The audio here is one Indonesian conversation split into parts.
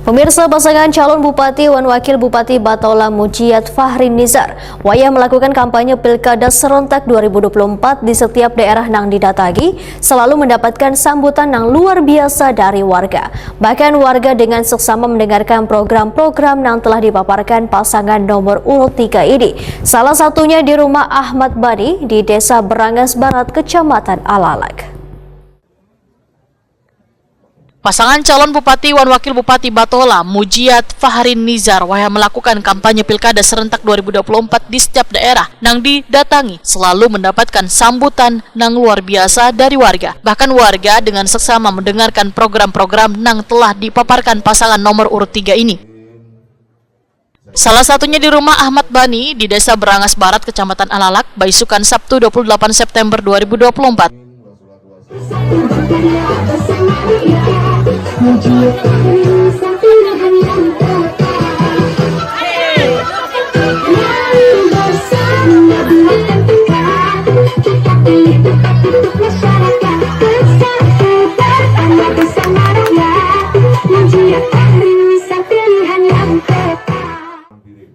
Pemirsa, pasangan calon bupati dan wakil bupati Batola Mujiat Fahri Nizar wayah melakukan kampanye Pilkada serentak 2024 di setiap daerah nang didatangi selalu mendapatkan sambutan yang luar biasa dari warga. Bahkan warga dengan seksama mendengarkan program-program yang telah dipaparkan pasangan nomor urut 3 ini. Salah satunya di rumah Ahmad Bani di Desa Berangas Barat, Kecamatan Alalak. Pasangan calon bupati dan wakil bupati Batola, Mujiat Fahri Nizar, wayah melakukan kampanye Pilkada serentak 2024 di setiap daerah nang didatangi selalu mendapatkan sambutan nang luar biasa dari warga. Bahkan warga dengan seksama mendengarkan program-program nang telah dipaparkan pasangan nomor urut 3 ini. Salah satunya di rumah Ahmad Bani di Desa Berangas Barat, Kecamatan Alalak, Baisukan, Sabtu 28 September 2024.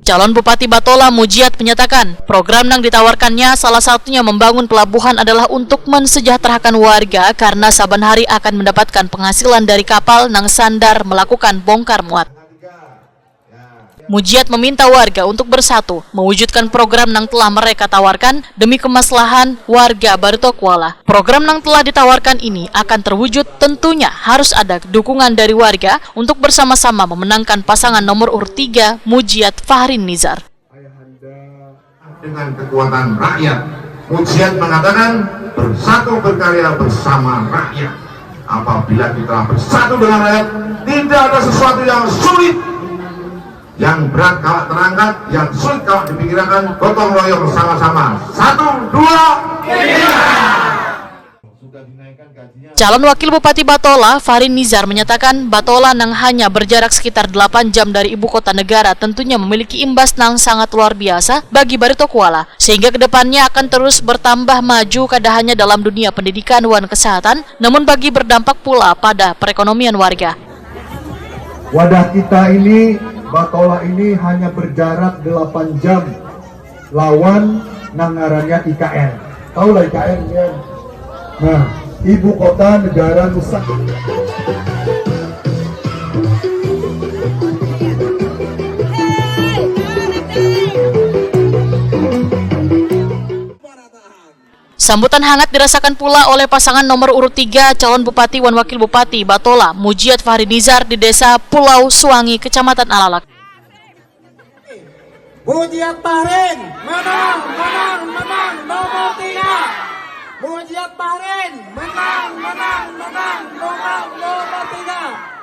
Calon Bupati Batola Mujiat menyatakan, program yang ditawarkannya salah satunya membangun pelabuhan adalah untuk mensejahterakan warga karena saban hari akan mendapatkan penghasilan dari kapal nang sandar melakukan bongkar muat. Mujiat meminta warga untuk bersatu, mewujudkan program yang telah mereka tawarkan demi kemaslahan warga Baritokwala. Program yang telah ditawarkan ini akan terwujud tentunya harus ada dukungan dari warga untuk bersama-sama memenangkan pasangan nomor urut 3 Mujiat Fahri Nizar. Dengan kekuatan rakyat, Mujiat mengatakan bersatu berkarya bersama rakyat. Apabila kita bersatu dengan rakyat, tidak ada sesuatu yang sulit. Yang berat kalau terangkat, yang sulit kalau dipikirkan, gotong royong bersama-sama. 1, 2, 3. Calon wakil bupati Batola, Fahri Nizar menyatakan Batola nang hanya berjarak sekitar 8 jam dari ibu kota negara tentunya memiliki imbas nang sangat luar biasa bagi Baritokwala, sehingga kedepannya akan terus bertambah maju kada hanya dalam dunia pendidikan dan kesehatan, namun bagi berdampak pula pada perekonomian warga. Wadah kita ini, Batola ini hanya berjarak 8 jam lawan nangarannya IKN. Tahu lah IKN ya? Nah, ibu kota negara Nusantara. Sambutan hangat dirasakan pula oleh pasangan nomor urut 3 calon bupati dan wakil bupati Batola, Mujiat Fahri Nizar di Desa Pulau Suwangi, Kecamatan Alalak. Mujiat Fahri menang nomor 3. Mujiat Fahri menang nomor 3.